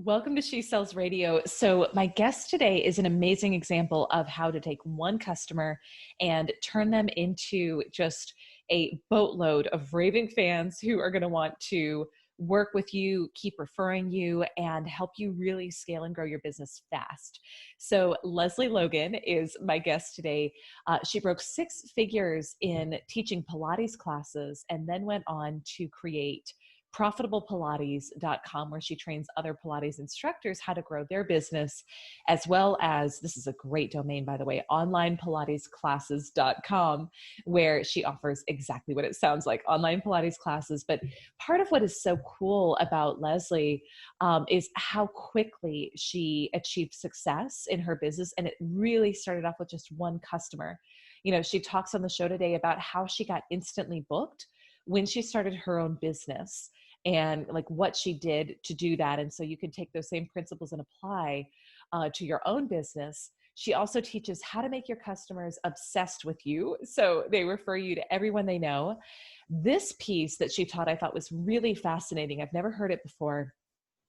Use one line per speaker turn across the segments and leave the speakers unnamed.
Welcome to She Sells Radio. So my guest today is an amazing example of how to take one customer and turn them into just a boatload of raving fans who are going to want to work with you, keep referring you, and help you really scale and grow your business fast. So Lesley Logan is my guest today. She broke 6 figures in teaching Pilates classes and then went on to create profitablepilates.com, where she trains other Pilates instructors how to grow their business, as well as, this is a great domain, by the way, onlinepilatesclasses.com, where she offers exactly what it sounds like, online Pilates classes. But part of what is so cool about Lesley is how quickly she achieved success in her business. And it really started off with just one customer. You know, she talks on the show today about how she got instantly booked when she started her own business and like what she did to do that. And so you can take those same principles and apply to your own business. She also teaches how to make your customers obsessed with you, so they refer you to everyone they know. This piece that she taught I thought was really fascinating. I've never heard it before,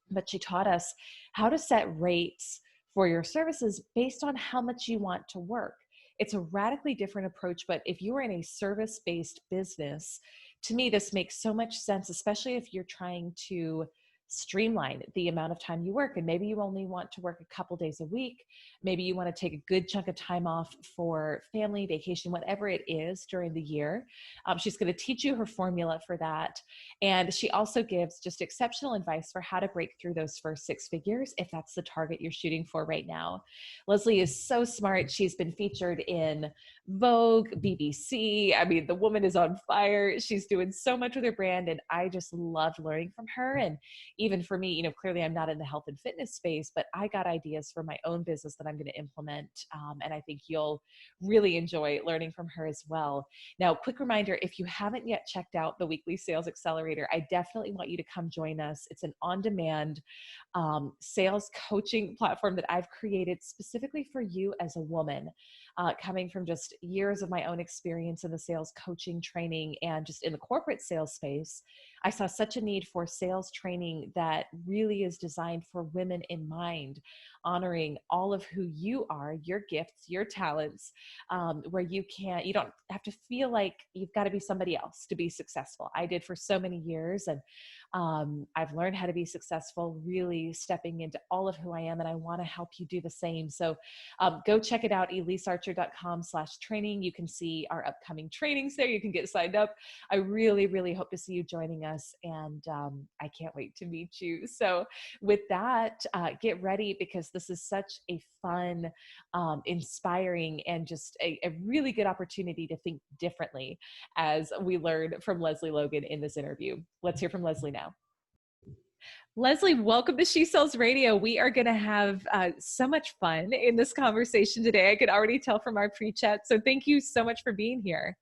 but she taught us how to set rates for your services based on how much you want to work. It's a radically different approach, but if you are in a service-based business, to me, this makes so much sense, especially if you're trying to streamline the amount of time you work. And maybe you only want to work a couple days a week. Maybe you want to take a good chunk of time off for family, vacation, whatever it is during the year. She's going to teach you her formula for that. And she also gives just exceptional advice for how to break through those first 6 figures, if that's the target you're shooting for right now. Lesley is so smart. She's been featured in Vogue, BBC. I mean, the woman is on fire. She's doing so much with her brand, and I just loved learning from her. And even for me, you know, clearly I'm not in the health and fitness space, but I got ideas for my own business that I'm going to implement. And I think you'll really enjoy learning from her as well. Now, quick reminder, if you haven't yet checked out the Weekly Sales Accelerator, I definitely want you to come join us. It's an on-demand sales coaching platform that I've created specifically for you as a woman, coming from just years of my own experience in the sales coaching training and just in the corporate sales space. I saw such a need for sales training that really is designed for women in mind, honoring all of who you are, your gifts, your talents, where you don't have to feel like you've got to be somebody else to be successful. I did for so many years, and I've learned how to be successful, really stepping into all of who I am, and I want to help you do the same. So go check it out, elisearcher.com/training. You can see our upcoming trainings there. You can get signed up. I really, really hope to see you joining us, and I can't wait to meet you. So with that, get ready, because this is such a fun, inspiring, and just a really good opportunity to think differently, as we learn from Lesley Logan in this interview. Let's hear from Lesley now. Lesley, welcome to She Sells Radio. We are going to have so much fun in this conversation today. I could already tell from our pre-chat. So thank you so much for being here.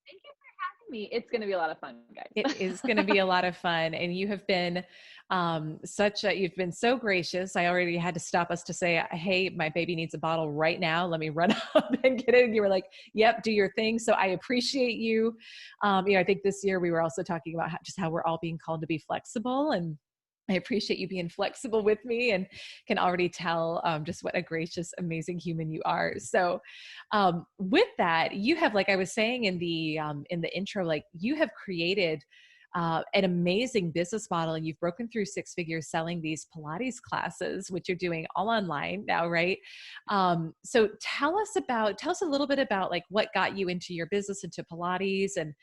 Thank you for having me. It's going to be a lot of fun, guys.
It is going to be a lot of fun. And you have been you've been so gracious. I already had to stop us to say, hey, my baby needs a bottle right now. Let me run up and get it. And you were like, yep, do your thing. So I appreciate you. I think this year we were also talking about how we're all being called to be flexible, and I appreciate you being flexible with me, and can already tell just what a gracious, amazing human you are. So with that, you have, like I was saying in the intro, like you have created an amazing business model, and you've broken through 6 figures selling these Pilates classes, which you're doing all online now, right? So tell us a little bit about like what got you into your business, into Pilates, and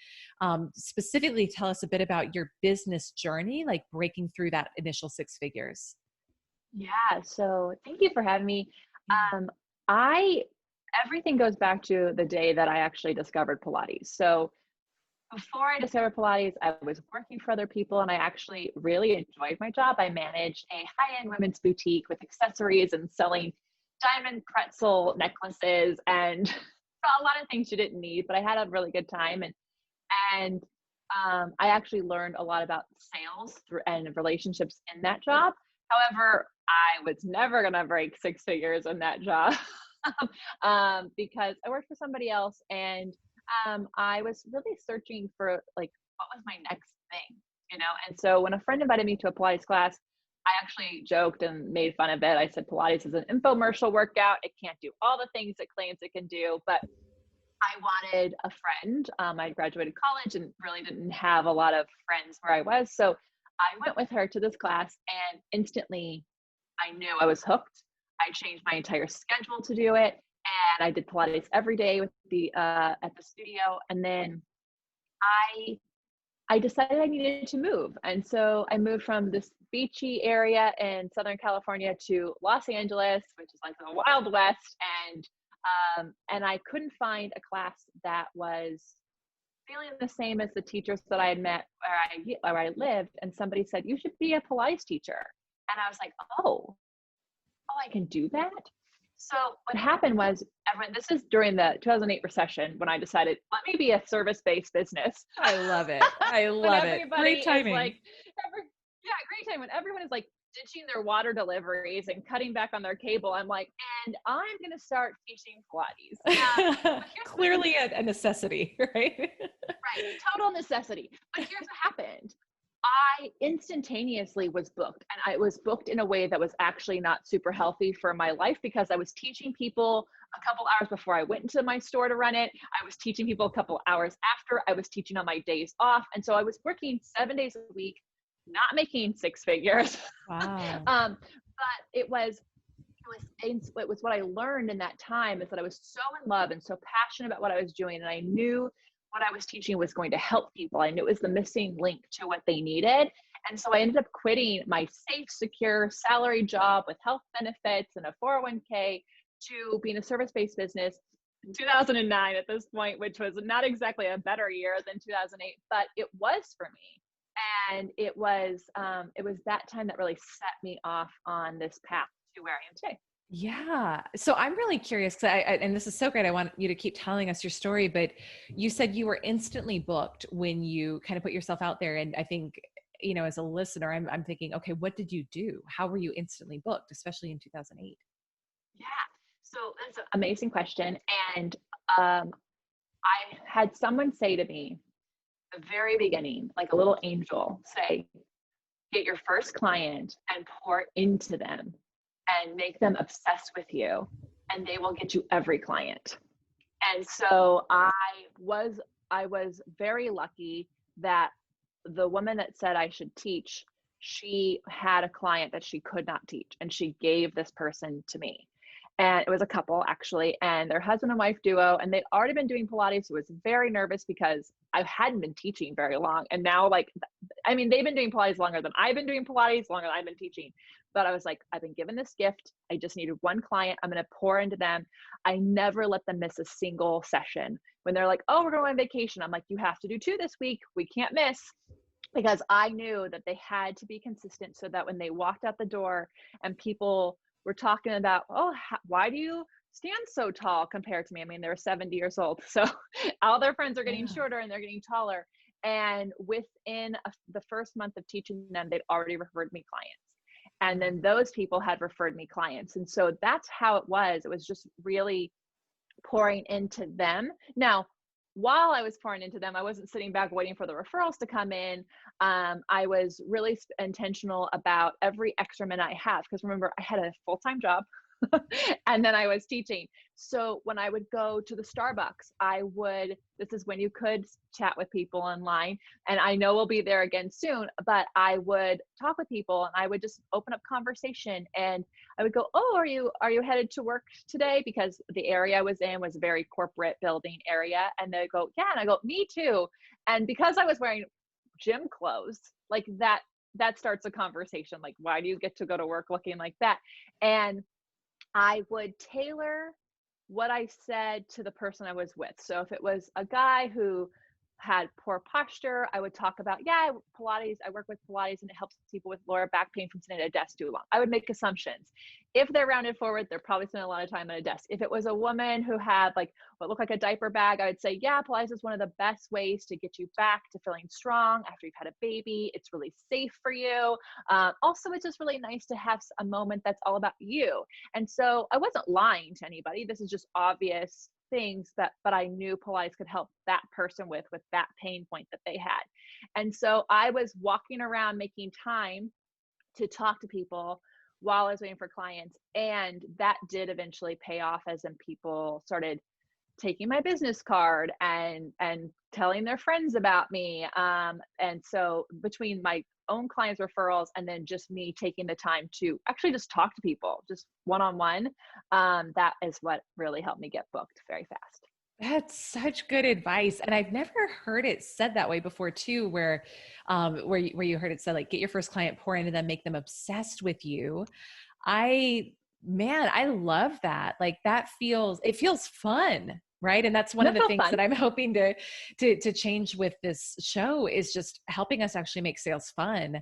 specifically tell us a bit about your business journey, like breaking through that initial 6 figures.
Yeah. So thank you for having me. Everything goes back to the day that I actually discovered Pilates. So before I discovered Pilates, I was working for other people, and I actually really enjoyed my job. I managed a high-end women's boutique with accessories and selling diamond pretzel necklaces and a lot of things you didn't need, but I had a really good time. And I actually learned a lot about sales and relationships in that job. However, I was never going to break 6 figures in that job because I worked for somebody else, and I was really searching for like, what was my next thing, And so when a friend invited me to a Pilates class, I actually joked and made fun of it. I said Pilates is an infomercial workout. It can't do all the things it claims it can do, but I wanted a friend. I graduated college and really didn't have a lot of friends where I was. So I went with her to this class, and instantly I knew I was hooked. I changed my entire schedule to do it. And I did Pilates every day with at the studio. And then I decided I needed to move. And so I moved from this beachy area in Southern California to Los Angeles, which is like the Wild West. And I couldn't find a class that was feeling the same as the teachers that I had met where I lived. And somebody said, you should be a Pilates teacher. And I was like, oh, I can do that. So what happened was, this is during the 2008 recession when I decided, let me be a service-based business.
I love it. I love it. Great timing.
Great time. When everyone is like ditching their water deliveries and cutting back on their cable, I'm like, and I'm going to start teaching Pilates.
Clearly a necessity, right?
Right. Total necessity. But here's what happened. I instantaneously was booked, and I was booked in a way that was actually not super healthy for my life, because I was teaching people a couple hours before I went into my store to run it. I was teaching people a couple hours after. I was teaching on my days off. And so I was working 7 days a week, not making six figures.
Wow.
But it was what I learned in that time, is that I was so in love and so passionate about what I was doing. And I knew what I was teaching was going to help people. I knew it was the missing link to what they needed. And so I ended up quitting my safe, secure salary job with health benefits and a 401k to being a service-based business in 2009 at this point, which was not exactly a better year than 2008, but it was for me. And it was that time that really set me off on this path to where I am today.
Yeah. So I'm really curious, because and this is so great. I want you to keep telling us your story, but you said you were instantly booked when you kind of put yourself out there. And I think, as a listener, I'm thinking, okay, what did you do? How were you instantly booked, especially in 2008?
Yeah. So that's an amazing question. And I had someone say to me at the very beginning, like a little angel, say, get your first client and pour into them and make them obsessed with you, and they will get you every client. And so I was very lucky that the woman that said I should teach, she had a client that she could not teach, and she gave this person to me. And it was a couple, actually, and their husband and wife duo, and they'd already been doing Pilates. So I was very nervous because I hadn't been teaching very long. And now, they've been doing Pilates longer than I've been doing Pilates, longer than I've been teaching. But I was like, I've been given this gift. I just needed one client. I'm going to pour into them. I never let them miss a single session. When they're like, oh, we're going on vacation, I'm like, you have to do 2 this week. We can't miss. Because I knew that they had to be consistent, so that when they walked out the door and people were talking about, why do you stand so tall compared to me? I mean, they're 70 years old. So all their friends are getting shorter and they're getting taller. And within the first month of teaching them, they'd already referred me clients. And then those people had referred me clients. And so that's how it was. It was just really pouring into them. Now, while I was pouring into them, I wasn't sitting back waiting for the referrals to come in. I was really intentional about every extra minute I have, because remember, I had a full-time job and then I was teaching. So when I would go to the Starbucks, this is when you could chat with people online, and I know we'll be there again soon, but I would talk with people and I would just open up conversation, and I would go, oh, are you headed to work today? Because the area I was in was a very corporate building area. And they go, yeah. And I go, me too. And because I was wearing gym clothes, like that starts a conversation. Like, why do you get to go to work looking like that? And I would tailor what I said to the person I was with. So if it was a guy who had poor posture, I would talk about, Pilates, I work with Pilates and it helps people with lower back pain from sitting at a desk too long. I would make assumptions. If they're rounded forward, they're probably spending a lot of time at a desk. If it was a woman who had what looked like a diaper bag, I would say, Pilates is one of the best ways to get you back to feeling strong after you've had a baby. It's really safe for you. Also, it's just really nice to have a moment that's all about you. And so I wasn't lying to anybody. This is just obvious things but I knew Pilates could help that person with that pain point that they had. And so I was walking around making time to talk to people while I was waiting for clients. And that did eventually pay off as in people started taking my business card and telling their friends about me. And so between my own clients referrals and then just me taking the time to actually just talk to people, just one-on-one, that is what really helped me get booked very fast.
That's such good advice. And I've never heard it said that way before too, where you heard it said like, get your first client, pour into them, make them obsessed with you. I love that. Like it feels fun. Right. And that's one of
That
the
felt
things
fun.
that I'm hoping to change with this show is just helping us actually make sales fun.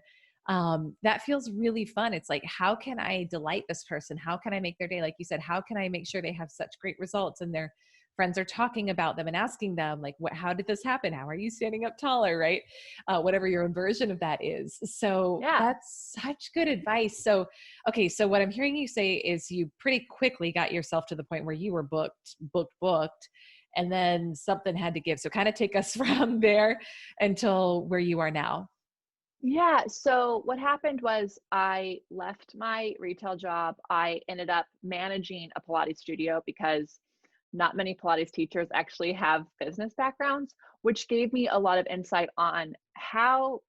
That feels really fun. It's like, how can I delight this person? How can I make their day? Like you said, how can I make sure they have such great results and their friends are talking about them and asking them like, how did this happen? How are you standing up taller? Right. Whatever your own version of that is. So
Yeah.
that's such good advice. So, okay. So what I'm hearing you say is you pretty quickly got yourself to the point where you were booked, and then something had to give. So kind of take us from there until where you are now.
Yeah. So what happened was I left my retail job. I ended up managing a Pilates studio because not many Pilates teachers actually have business backgrounds, which gave me a lot of insight on how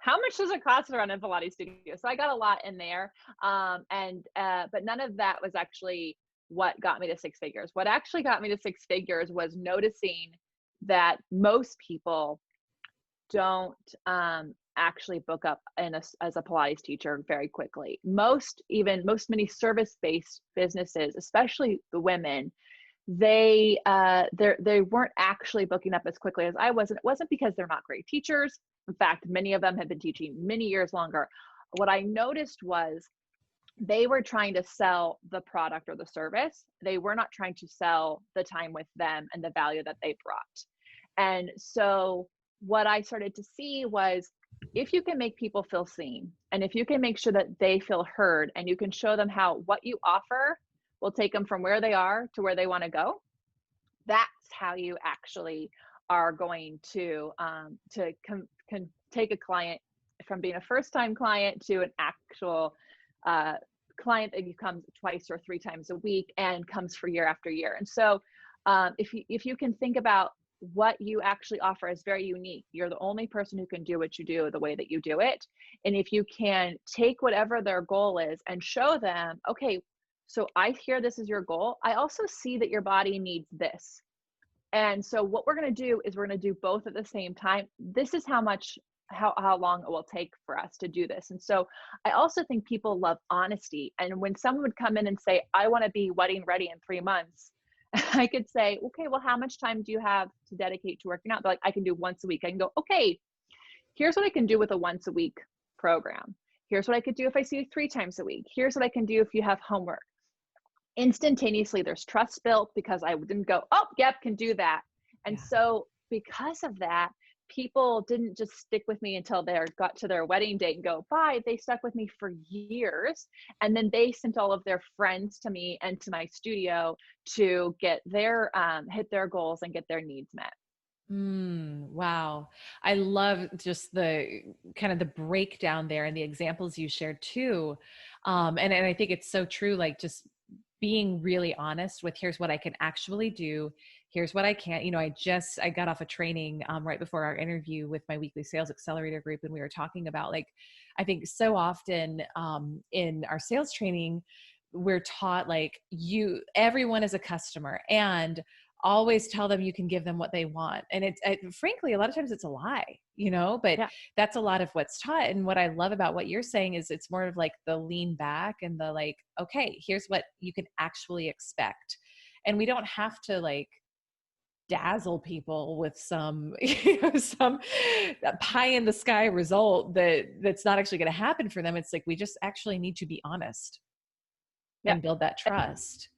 much does it cost to run a Pilates studio. So I got a lot in there. But none of that was actually what got me to six figures. What actually got me to six figures was noticing that most people don't actually book up as a Pilates teacher very quickly. Most many service-based businesses, especially the women, they weren't actually booking up as quickly as I was. And it wasn't because they're not great teachers. In fact, many of them had been teaching many years longer. What I noticed was they were trying to sell the product or the service. They were not trying to sell the time with them and the value that they brought. And so what I started to see was if you can make people feel seen and if you can make sure that they feel heard and you can show them how what you offer will take them from where they are to where they want to go, that's how you actually are going to take a client from being a first-time client to an actual client that comes twice or three times a week and comes for year after year. And so if you can think about what you actually offer is very unique. You're the only person who can do what you do the way that you do it. And if you can take whatever their goal is and show them, okay, so I hear this is your goal. I also see that your body needs this. And so what we're going to do is we're going to do both at the same time. This is how long it will take for us to do this. And so I also think people love honesty. And when someone would come in and say, I want to be wedding ready in 3 months, I could say, okay, well, how much time do you have to dedicate to working out? They're like, I can do once a week. I can go, okay, here's what I can do with a once a week program. Here's what I could do if I see you 3 times a week. Here's what I can do if you have homework. Instantaneously, there's trust built because I didn't go, oh, yep, can do that. And so because of that, people didn't just stick with me until they got to their wedding date and go, bye. They stuck with me for years. And then they sent all of their friends to me and to my studio to get their, hit their goals and get their needs met.
Wow. I love just the kind of the breakdown there and the examples you shared too. And I think it's so true, like just being really honest with here's what I can actually do. Here's what I can't. I got off a training right before our interview with my weekly sales accelerator group. And we were talking about like, I think so often in our sales training, we're taught like everyone is a customer and always tell them you can give them what they want. And frankly, a lot of times it's a lie, but that's a lot of what's taught. And what I love about what you're saying is it's more of like the lean back and the like, okay, here's what you can actually expect. And we don't have to like dazzle people with some, some pie in the sky result that's not actually going to happen for them. It's like, we just actually need to be honest and build that trust.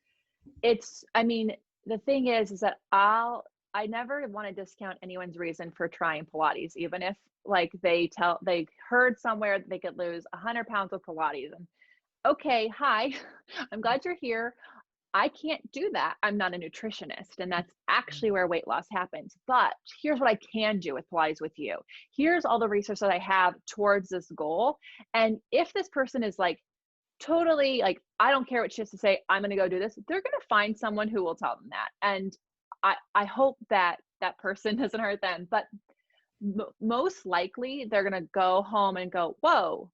The thing is that I never want to discount anyone's reason for trying Pilates, even if like they heard somewhere that they could lose 100 pounds with Pilates. And okay, hi, I'm glad you're here. I can't do that. I'm not a nutritionist, and that's actually where weight loss happens. But here's what I can do with Pilates with you. Here's all the research that I have towards this goal. And if this person is like totally like, I don't care what she has to say, I'm going to go do this, they're going to find someone who will tell them that. And I hope that that person doesn't hurt them. But most likely they're going to go home and go, whoa,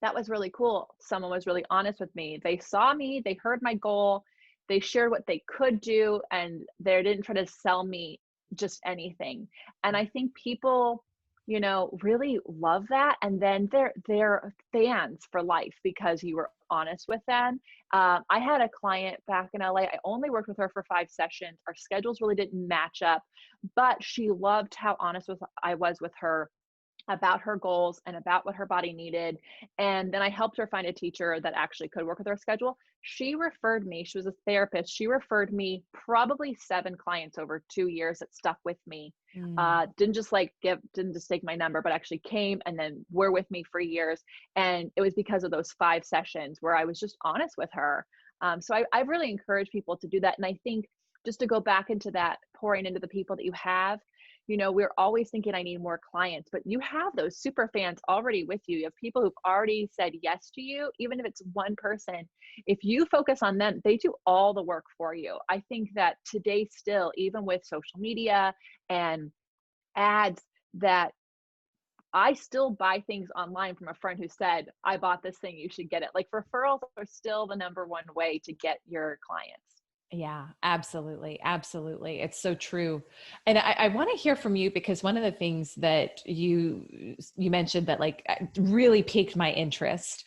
that was really cool. Someone was really honest with me. They saw me, they heard my goal, they shared what they could do, and they didn't try to sell me just anything. And I think people, you know, really love that. And then they're fans for life because you were honest with them. I had a client back in LA. I only worked with her for 5 sessions. Our schedules really didn't match up, but she loved how honest I was with her about her goals and about what her body needed. And then I helped her find a teacher that actually could work with her schedule. She referred me, she was a therapist. She referred me probably 7 clients over 2 years that stuck with me.
Mm.
Didn't just take my number, but actually came and then were with me for years. And it was because of those 5 sessions where I was just honest with her. So I really encourage people to do that. And I think just to go back into that, pouring into the people that you have, you know, we're always thinking I need more clients, but you have those super fans already with you. You have people who've already said yes to you, even if it's one person. If you focus on them, they do all the work for you. I think that today still, even with social media and ads, that I still buy things online from a friend who said, I bought this thing, you should get it. Like referrals are still the number one way to get your clients.
Yeah, absolutely. Absolutely. It's so true. And I want to hear from you because one of the things that you mentioned that like really piqued my interest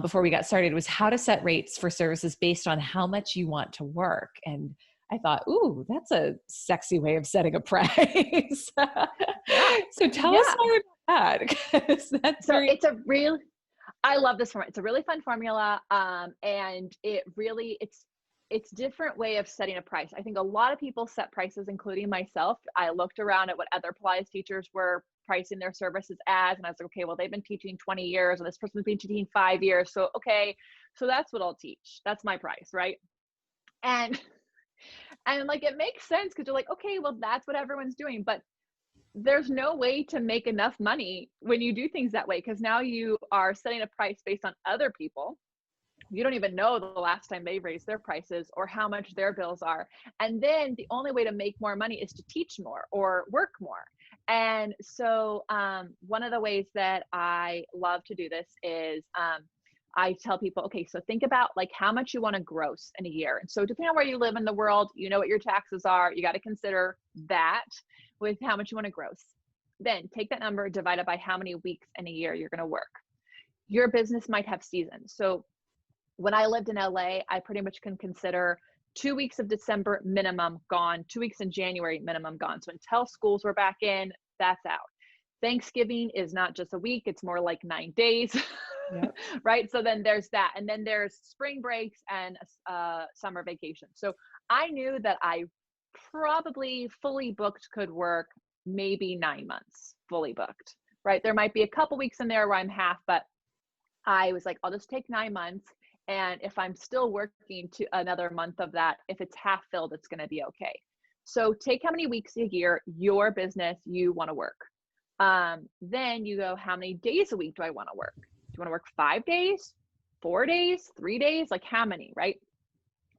before we got started was how to set rates for services based on how much you want to work. And I thought, ooh, that's a sexy way of setting a price.
Yeah.
So tell us
Yeah.
more about that because that's
So
very
it's a real, I love this formula. It's a really fun formula. And it's different way of setting a price. I think a lot of people set prices, including myself. I looked around at what other Pilates teachers were pricing their services as, and I was like, okay, well, they've been teaching 20 years and this person's been teaching 5 years. So, okay, so that's what I'll teach. That's my price. Right. And, and like, it makes sense because you're like, okay, well, that's what everyone's doing. But there's no way to make enough money when you do things that way, because now you are setting a price based on other people. You don't even know the last time they raised their prices or how much their bills are. And then the only way to make more money is to teach more or work more. And so one of the ways that I love to do this is I tell people, okay, so think about like how much you want to gross in a year. And so depending on where you live in the world, you know what your taxes are. You got to consider that with how much you want to gross. Then take that number, divide it by how many weeks in a year you're going to work. Your business might have seasons. So when I lived in LA, I pretty much can consider 2 weeks of December minimum gone, 2 weeks in January minimum gone. So until schools were back in, that's out. Thanksgiving is not just a week, it's more like 9 days.
Yep.
Right? So then there's that. And then there's spring breaks and summer vacation. So I knew that I probably fully booked could work maybe 9 months fully booked, right? There might be a couple weeks in there where I'm half, but I was like, I'll just take 9 months. And if I'm still working to another month of that, if it's half filled, it's going to be okay. So take how many weeks a year your business you want to work. Then you go, how many days a week do I want to work? Do you want to work 5 days, 4 days, 3 days? Like how many, right?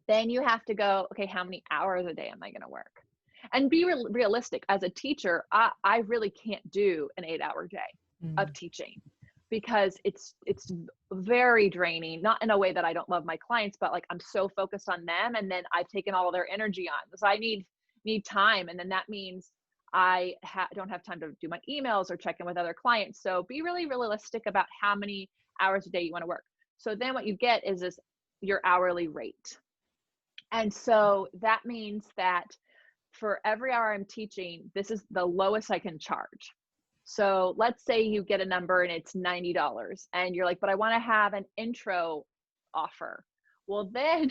Then you have to go, okay, how many hours a day am I going to work? And be realistic. As a teacher, I really can't do an 8-hour day of teaching because it's very draining, not in a way that I don't love my clients, but like I'm so focused on them and then I've taken all of their energy on. So I need time. And then that means I don't have time to do my emails or check in with other clients. So be really realistic about how many hours a day you want to work. So then what you get is your hourly rate. And so that means that for every hour I'm teaching, this is the lowest I can charge. So let's say you get a number and it's $90 and you're like, but I want to have an intro offer. Well, then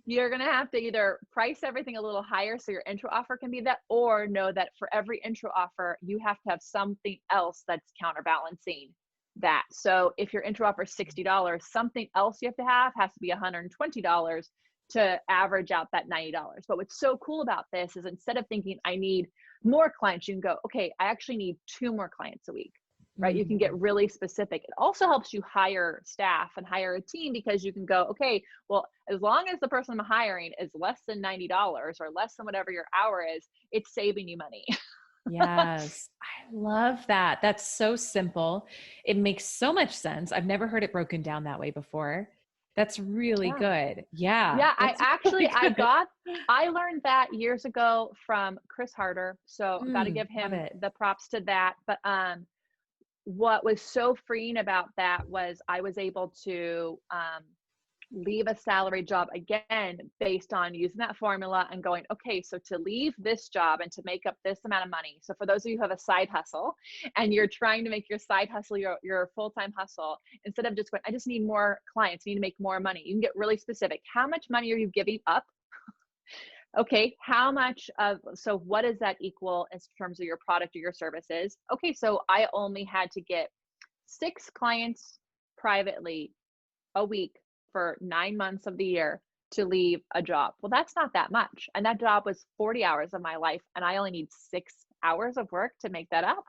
you're going to have to either price everything a little higher so your intro offer can be that, or know that for every intro offer, you have to have something else that's counterbalancing that. So if your intro offer is $60, something else you have to have has to be $120 to average out that $90. But what's so cool about this is instead of thinking I need more clients, you can go, okay, I actually need 2 more clients a week, right? You can get
Mhm.
really specific. It also helps you hire staff and hire a team, because you can go, okay, well, as long as the person I'm hiring is less than $90 or less than whatever your hour is, it's saving you money.
Yes, I love that. That's so simple. It makes so much sense. I've never heard it broken down that way before. That's really
Yeah.
good. Yeah,
Yeah,
that's really good.
I learned that years ago from Chris Harder. So got to give
Love
him
it.
the props to that. But what was so freeing about that was I was able to leave a salary job again based on using that formula and going, okay, so to leave this job and to make up this amount of money. So for those of you who have a side hustle and you're trying to make your side hustle your full-time hustle, instead of just going, I just need more clients, I need to make more money, you can get really specific. How much money are you giving up? Okay, how much of, so what does that equal in terms of your product or your services? Okay, so I only had to get 6 clients privately a week for 9 months of the year to leave a job. Well, that's not that much. And that job was 40 hours of my life, and I only need 6 hours of work to make that up.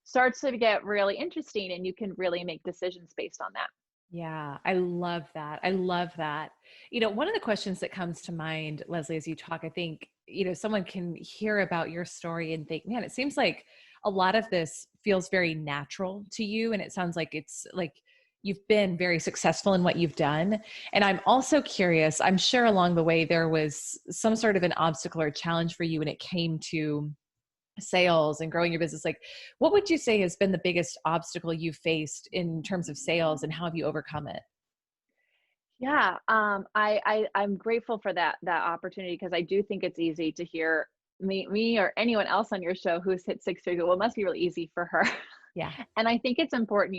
Starts to get really interesting, and you can really make decisions based on that.
Yeah, I love that. I love that. One of the questions that comes to mind, Leslie, as you talk, I think, someone can hear about your story and think, man, it seems like a lot of this feels very natural to you. And it sounds like it's like you've been very successful in what you've done. And I'm also curious, I'm sure along the way there was some sort of an obstacle or challenge for you when it came to sales and growing your business. Like, what would you say has been the biggest obstacle you faced in terms of sales, and how have you overcome it?
Yeah, I'm grateful for that opportunity, because I do think it's easy to hear me or anyone else on your show who's hit 6 figures. Well, it must be really easy for her.
Yeah.
And I think it's important,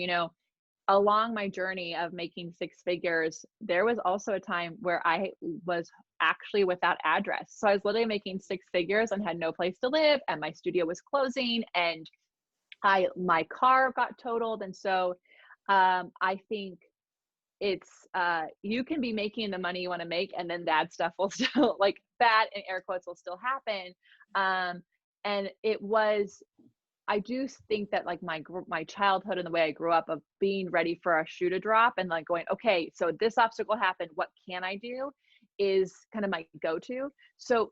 along my journey of making 6 figures, there was also a time where I was actually without address. So I was literally making 6 figures and had no place to live, and my studio was closing, and my car got totaled. And so I think it's you can be making the money you want to make, and then bad stuff will still, like, bad in air quotes, will still happen. And it was, I do think that, like, my childhood and the way I grew up of being ready for a shoe to drop and, like, going, okay, so this obstacle happened, what can I do, is kind of my go-to. So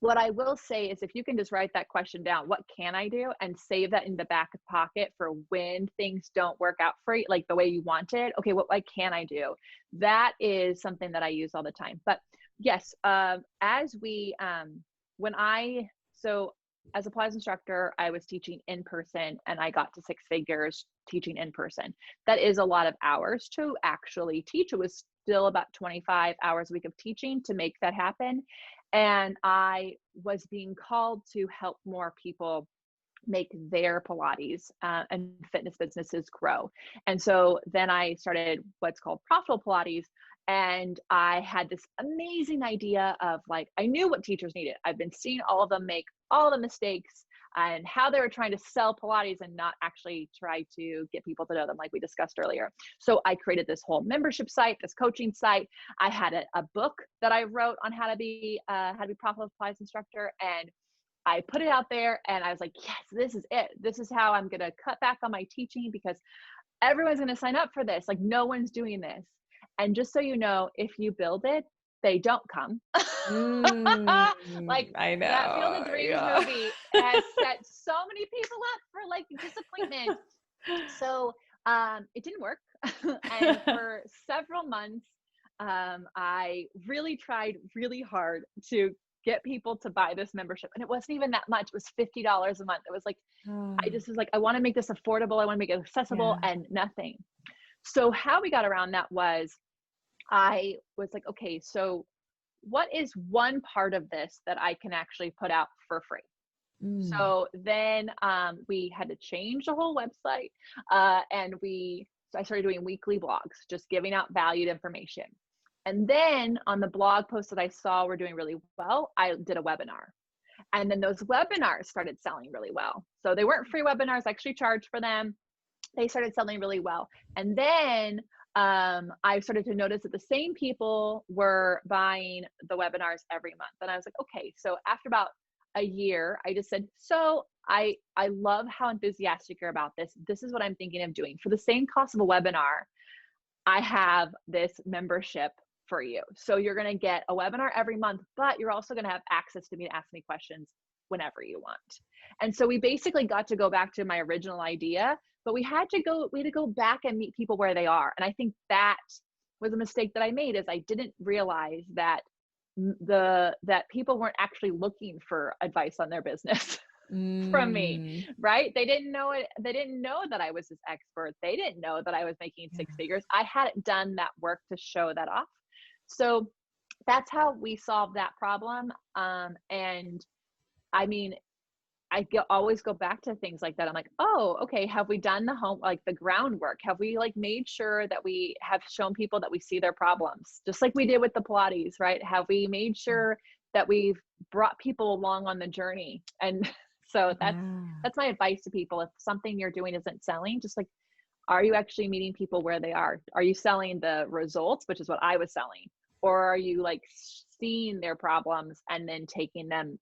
what I will say is, if you can just write that question down, what can I do, and save that in the back pocket for when things don't work out for you, like the way you want it. Okay, what can I do? That is something that I use all the time. But yes, as we, when I, so as a Pilates instructor, I was teaching in person, and I got to 6 figures teaching in person. That is a lot of hours to actually teach. It was still about 25 hours a week of teaching to make that happen. And I was being called to help more people make their Pilates and fitness businesses grow. And so then I started what's called profitable Pilates. And I had this amazing idea of, like, I knew what teachers needed. I've been seeing all of them make all the mistakes and how they were trying to sell Pilates and not actually try to get people to know them, like we discussed earlier. So I created this whole membership site, this coaching site. I had a book that I wrote on how to be profitable Pilates instructor, and I put it out there, and I was like, yes, this is it. This is how I'm going to cut back on my teaching, because everyone's going to sign up for this. Like, no one's doing this. And just so you know, if you build it, they don't come. Like,
I
that Field
know.
of Dreams
Yeah.
movie has set so many people up for, like, disappointment. So it didn't work. And for several months, I really tried really hard to get people to buy this membership. And it wasn't even that much. It was $50 a month. It was like, I
Oh,
just was like, I want to make this affordable. I want to make it accessible,
yeah.
and nothing. So how we got around that was, I was like, okay, so what is one part of this that I can actually put out for free?
Mm.
So then we had to change the whole website, and so I started doing weekly blogs, just giving out valued information. And then on the blog posts that I saw were doing really well, I did a webinar. And then those webinars started selling really well. So they weren't free webinars, I actually charged for them. They started selling really well. And then I started to notice that the same people were buying the webinars every month. And I was like, okay, so after about a year, I just said, so I love how enthusiastic you're about this. This is what I'm thinking of doing. For the same cost of a webinar, I have this membership for you. So you're going to get a webinar every month, but you're also going to have access to me to ask me questions whenever you want. And so we basically got to go back to my original idea, but we had to go back and meet people where they are. And I think that was a mistake that I made, is I didn't realize that that people weren't actually looking for advice on their business from me, right? They didn't know it. They didn't know that I was this expert. They didn't know that I was making six figures. I hadn't done that work to show that off. So that's how we solved that problem. And I mean, always go back to things like that. I'm like, oh, okay. Have we done the groundwork? Have we made sure that we have shown people that we see their problems, just like we did with the Pilates, right? Have we made sure that we've brought people along on the journey? And so that's my advice to people. If something you're doing isn't selling, just are you actually meeting people where they are? Are you selling the results, which is what I was selling? Or are you seeing their problems and then taking them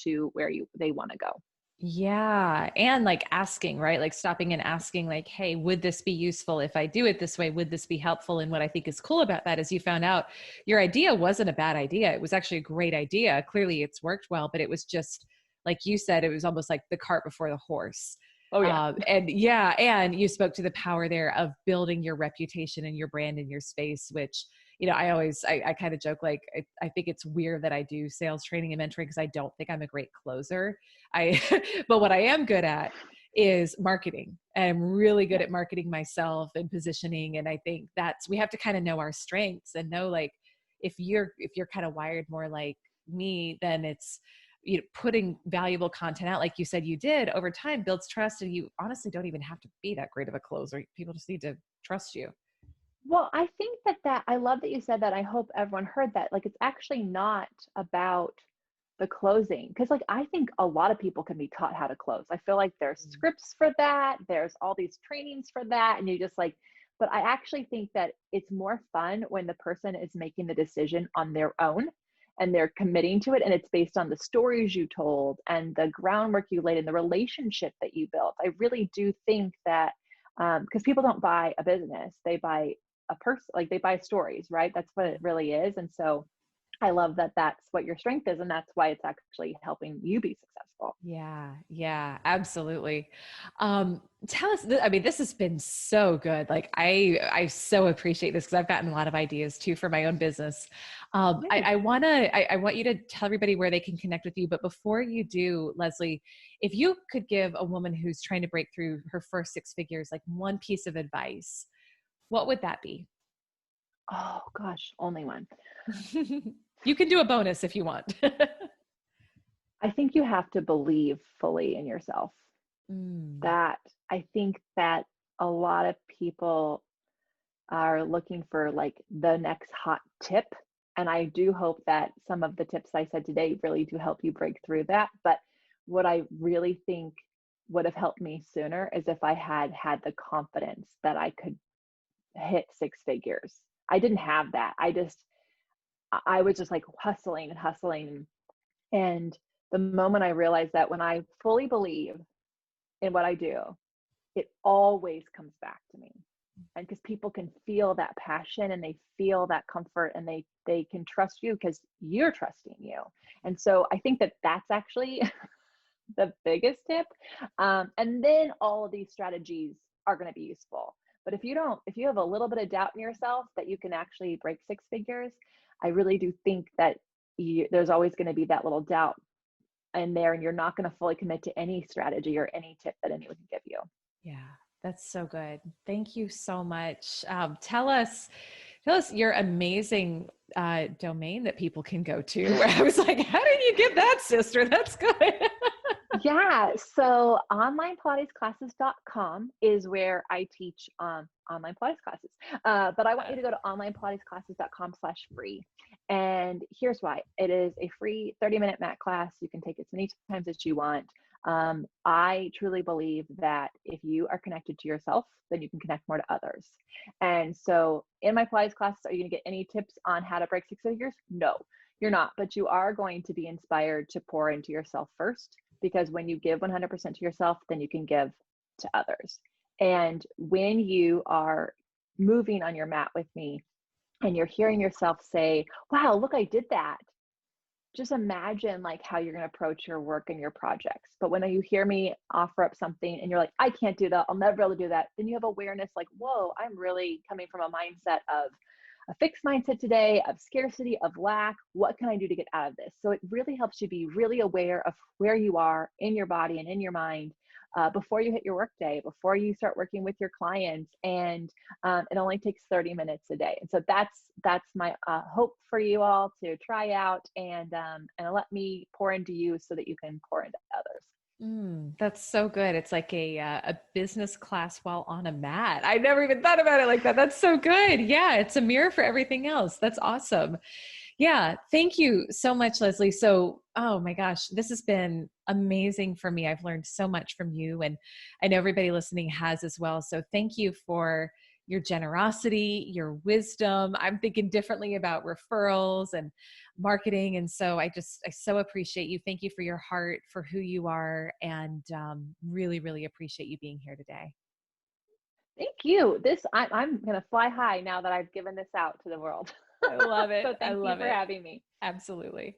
to where they want to go?
Yeah. And asking, right? Stopping and asking, hey, would this be useful if I do it this way? Would this be helpful? And what I think is cool about that is you found out your idea wasn't a bad idea. It was actually a great idea. Clearly it's worked well, but it was just, like you said, it was almost like the cart before the horse.
Oh yeah.
And you spoke to the power there of building your reputation and your brand in your space, which, I kind of joke, I think it's weird that I do sales training and mentoring because I don't think I'm a great closer. But what I am good at is marketing. I'm really good at marketing myself and positioning. And I think we have to kind of know our strengths and know, if you're kind of wired more like me, then it's, putting valuable content out, like you said you did, over time builds trust. And you honestly don't even have to be that great of a closer. People just need to trust you.
Well, I think that I love that you said that. I hope everyone heard that. It's actually not about the closing, because I think a lot of people can be taught how to close. I feel like there's scripts for that. There's all these trainings for that. And you just but I actually think that it's more fun when the person is making the decision on their own and they're committing to it. And it's based on the stories you told and the groundwork you laid and the relationship that you built. I really do think that, because people don't buy a business, they buy a person, they buy stories, right? That's what it really is. And so I love that that's what your strength is. And that's why it's actually helping you be successful.
Yeah, absolutely. Tell us, this has been so good. I so appreciate this because I've gotten a lot of ideas too for my own business. I want you to tell everybody where they can connect with you. But before you do, Lesley, if you could give a woman who's trying to break through her first six figures, one piece of advice, what would that be?
Oh gosh, only one.
You can do a bonus if you want.
I think you have to believe fully in yourself. That I think that a lot of people are looking for the next hot tip. And I do hope that some of the tips I said today really do help you break through that. But what I really think would have helped me sooner is if I had the confidence that I could hit six figures. I didn't have that. I was just hustling and hustling. And the moment I realized that when I fully believe in what I do, it always comes back to me. And because people can feel that passion and they feel that comfort and they can trust you because you're trusting you. And so I think that that's actually the biggest tip. And then all of these strategies are going to be useful. But if you have a little bit of doubt in yourself that you can actually break six figures, I really do think that there's always going to be that little doubt in there, and you're not going to fully commit to any strategy or any tip that anyone can give you.
Yeah, that's so good. Thank you so much. Tell us your amazing domain that people can go to. Where I was like, how did you get that, sister? That's good.
Yeah. So onlinepilatesclasses.com is where I teach online Pilates classes. But I want you to go to onlinepilatesclasses.com/free. And here's why. It is a free 30-minute mat class. You can take it as many times as you want. I truly believe that if you are connected to yourself, then you can connect more to others. And so in my Pilates classes, are you going to get any tips on how to break six figures? No, you're not, but you are going to be inspired to pour into yourself first, because when you give 100% to yourself, then you can give to others. And when you are moving on your mat with me and you're hearing yourself say, wow, look, I did that. Just imagine like how you're going to approach your work and your projects. But when you hear me offer up something and you're like, I can't do that, I'll never be able to do that, then you have awareness like, whoa, I'm really coming from a mindset of a fixed mindset today, of scarcity, of lack. What can I do to get out of this? So it really helps you be really aware of where you are in your body and in your mind before you hit your work day, before you start working with your clients. And it only takes 30 minutes a day. And so that's my hope for you all to try out, and let me pour into you so that you can pour into others.
That's so good. It's like a business class while on a mat. I never even thought about it like that. That's so good. Yeah, it's a mirror for everything else. That's awesome. Yeah, thank you so much, Lesley. So, oh my gosh, this has been amazing for me. I've learned so much from you, and I know everybody listening has as well. So, thank you for your generosity, your wisdom. I'm thinking differently about referrals and marketing. And so I so appreciate you. Thank you for your heart, for who you are, and really, really appreciate you being here today.
Thank you. I'm going to fly high now that I've given this out to the world.
I love it.
So
I
thank you
love
for
it.
having me.
Absolutely.